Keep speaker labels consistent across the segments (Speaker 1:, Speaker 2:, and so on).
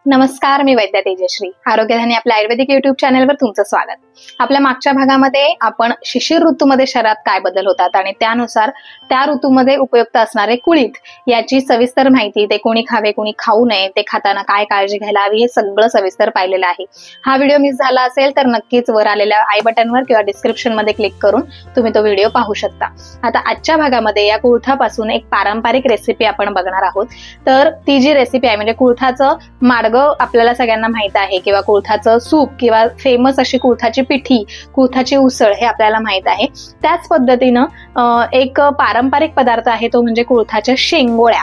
Speaker 1: नमस्कार, मी वैद्य तेजश्री. आरोग्यधानी आपल्या आयुर्वेदिक युट्यूब चॅनलवर तुमचं स्वागत. आपल्या मागच्या भागामध्ये आपण शिशिर ऋतूमध्ये शरीरात काय बदल होतात आणि त्यानुसार त्या ऋतूमध्ये उपयुक्त असणारे कुळीथ याची सविस्तर माहिती, ते कोणी खावे कोणी खाऊ नये, ते खाताना काय काळजी घ्यायला हवी, हे सगळं सविस्तर पाहिलेलं आहे. हा व्हिडिओ मिस झाला असेल तर नक्कीच वर आलेल्या आय बटनवर किंवा डिस्क्रिप्शन मध्ये क्लिक करून तुम्ही तो व्हिडिओ पाहू शकता. आता आजच्या भागामध्ये या कुळथापासून एक पारंपरिक रेसिपी आपण बघणार आहोत. तर ती जी रेसिपी आहे म्हणजे कुळथाचं माडगं आपल्याला सगळ्यांना माहित आहे, किंवा कुळथाचं सूप, किंवा फेमस अशी कुळथाची पिठी, कुळथाची उसळ हे आपल्याला माहित आहे. त्याच पद्धतीनं एक पारंपरिक पदार्थ आहे तो म्हणजे कुळथाच्या शेंगोळ्या.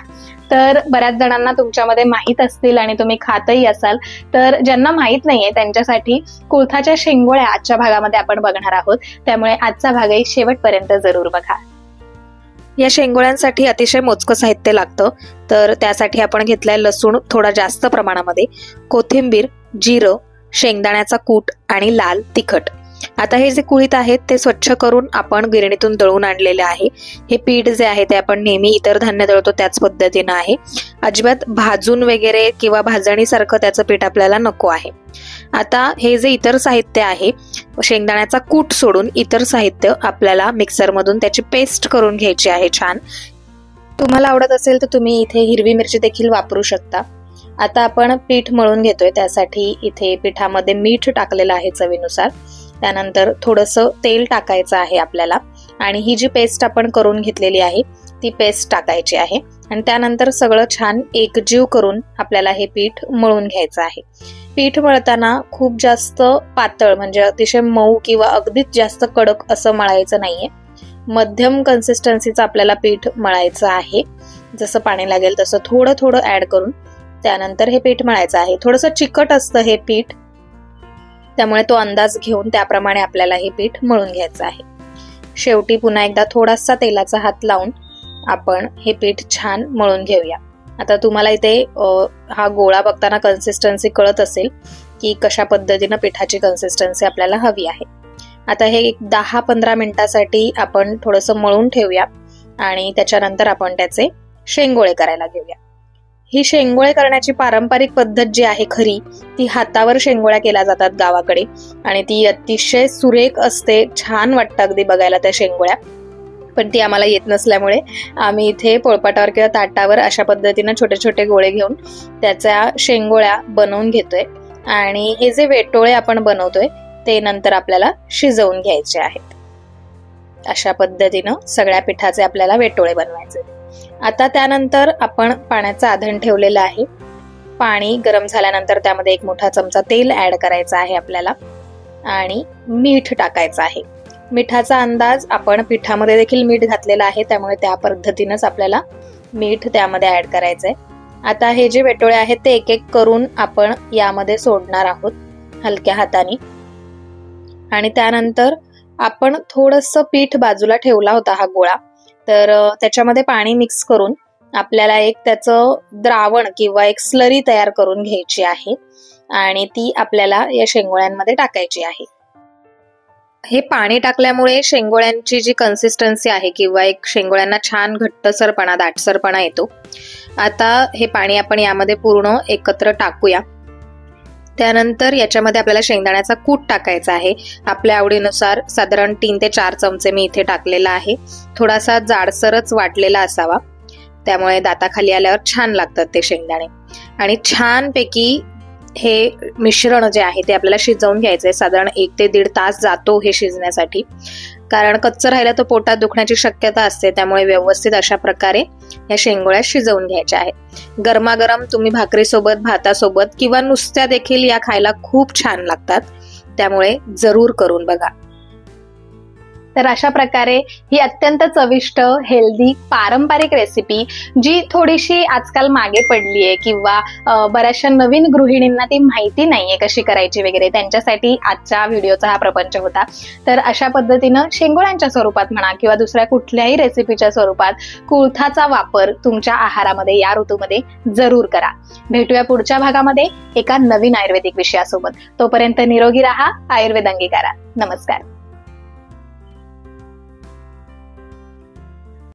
Speaker 1: तर बऱ्याच जणांना तुमच्यामध्ये माहित असतील आणि तुम्ही खातही असाल. तर ज्यांना माहित नाहीये त्यांच्यासाठी कुळथाच्या शेंगोळ्या आजच्या भागामध्ये आपण बघणार आहोत. त्यामुळे आजचा भागही शेवटपर्यंत जरूर बघा. या शेंगोळ्यांसाठी अतिशय मोजकं साहित्य लागतं. तर त्यासाठी आपण घेतलाय लसूण थोडा जास्त प्रमाणामध्ये, कोथिंबीर, जिरं, शेंगदाण्याचा कूट आणि लाल तिखट. आता हे जे कुळीथ आहेत ते स्वच्छ करून आपण गिरणीतून दळून आणलेले आहे. हे पीठ जे आहे ते आपण नेहमी इतर धान्य दळतो त्याच पद्धतीनं आहे. अजिबात भाजून वगैरे किंवा भाजणीसारखं त्याचं पीठ आपल्याला नको आहे. आता हे जे इतर साहित्य आहे, शेंगदाण्याचा कूट सोडून इतर साहित्य आपल्याला मिक्सर मधून त्याची पेस्ट करून घ्यायची आहे छान. तुम्हाला आवडत असेल तर तुम्ही इथे हिरवी मिरची देखील वापरू शकता. आता आपण पीठ मळून घेतोय. त्यासाठी इथे पिठामध्ये मीठ टाकलेलं आहे चवीनुसार. त्यानंतर थोडंसं तेल टाकायचं आहे आपल्याला, आणि ही जी पेस्ट आपण करून घेतलेली आहे ती पेस्ट टाकायची आहे. आणि त्यानंतर सगळं छान एकजीव करून आपल्याला हे पीठ मळून घ्यायचं आहे. पीठ मळताना खूप जास्त पातळ म्हणजे अतिशय मऊ किंवा अगदीच जास्त कडक असं मळायचं नाहीये. मध्यम कन्सिस्टन्सीचं आपल्याला पीठ मळायचं आहे. जसं पाणी लागेल तसं थोडं थोडं ऍड करून त्यानंतर हे पीठ मळायचं आहे. थोडंसं चिकट असतं हे पीठ, त्यामुळे तो अंदाज घेऊन त्याप्रमाणे आपल्याला हे पीठ मळून घ्यायचं आहे. शेवटी पुन्हा एकदा थोडासा तेलाचा हात लावून आपण हे पीठ छान मळून घेऊया. आता तुम्हाला इथे हा गोळा बघताना कन्सिस्टन्सी कळत असेल की कशा पद्धतीनं पिठाची कन्सिस्टन्सी आपल्याला हवी आहे. आता हे 10-15 मिनिटासाठी आपण थोडंसं मळून ठेवूया आणि त्याच्यानंतर आपण त्याचे शेंगोळे करायला घेऊया. ही शेंगोळे करण्याची पारंपरिक पद्धत जी आहे खरी, ती हातावर शेंगोळ्या केल्या जातात गावाकडे, आणि ती अतिशय सुरेख असते. छान वाटतं अगदी बघायला त्या शेंगोळ्या. पण ती आम्हाला येत नसल्यामुळे आम्ही इथे पोळपाटावर किंवा ताटावर अशा पद्धतीनं छोटे छोटे गोळे घेऊन त्याच्या शेंगोळ्या बनवून घेतोय. आणि हे जे वेटोळे आपण बनवतोय ते नंतर आपल्याला शिजवून घ्यायचे आहेत. अशा पद्धतीनं सगळ्या पिठाचे आपल्याला वेटोळे बनवायचे. आता त्यानंतर आपण पाण्याचं आधण ठेवलेलं आहे. पाणी गरम झाल्यानंतर त्यामध्ये 1 मोठा चमचा तेल ऍड करायचा आहे आपल्याला, आणि मीठ टाकायचं आहे. मिठाचा अंदाज आपण पिठामध्ये देखील मीठ घातलेलं आहे, त्यामुळे त्या पद्धतीनंच आपल्याला मीठ त्यामध्ये ऍड करायचंय. आता हे जे वेटोळे आहेत ते एक एक करून आपण यामध्ये सोडणार आहोत हलक्या हाताने. आणि त्यानंतर आपण थोडंसं पीठ बाजूला ठेवला होता हा गोळा, तर त्याच्यामध्ये पाणी मिक्स करून आपल्याला एक त्याचं द्रावण किंवा एक स्लरी तयार करून घ्यायची आहे, आणि ती आपल्याला या शेंगोळ्यांमध्ये टाकायची आहे. हे पाणी टाकल्यामुळे शेंगोळ्यांची जी कन्सिस्टन्सी आहे किंवा एक शेंगोळ्यांना छान घट्टसरपणा, दाटसरपणा येतो. आता हे पाणी आपण यामध्ये पूर्ण एकत्र टाकूया. त्यानंतर याच्यामध्ये आपल्याला शेंगदाण्याचा कूट टाकायचा आहे. आपल्या आवडीनुसार साधारण 3 ते 4 चमचे मी इथे टाकलेला आहे. थोडासा जाडसरच वाटलेला असावा, त्यामुळे दाताखाली आल्यावर छान लागतात ते शेंगदाणे. आणि छानपैकी हे मिश्रण जे आहे ते आपल्याला शिजवून घ्यायचंय. साधारण 1 ते 1.5 तास जातो हे शिजण्यासाठी, कारण कच्चं राहिलं तर पोटात दुखण्याची शक्यता असते. त्यामुळे व्यवस्थित अशा प्रकारे या शेंगोळ्या शिजवून घ्यायच्या आहेत. गरमागरम तुम्ही भाकरीसोबत, भातासोबत किंवा नुसत्या देखील या खायला खूप छान लागतात. त्यामुळे जरूर करून बघा. तर अशा प्रकारे ही अत्यंत चविष्ट, हेल्दी, पारंपरिक रेसिपी जी थोडीशी आजकाल मागे पडली आहे, किंवा बऱ्याचशा नवीन गृहिणींना ती माहिती नाहीये कशी करायची वगैरे, त्यांच्यासाठी आजच्या व्हिडिओचा हा प्रपंच होता. तर अशा पद्धतीनं शेंगोळ्यांच्या स्वरूपात म्हणा किंवा दुसऱ्या कुठल्याही रेसिपीच्या स्वरूपात कुळथाचा वापर तुमच्या आहारामध्ये या ऋतूमध्ये जरूर करा. भेटूया पुढच्या भागामध्ये एका नवीन आयुर्वेदिक विषयासोबत. तोपर्यंत निरोगी राहा, आयुर्वेद अंगीकारा. नमस्कार.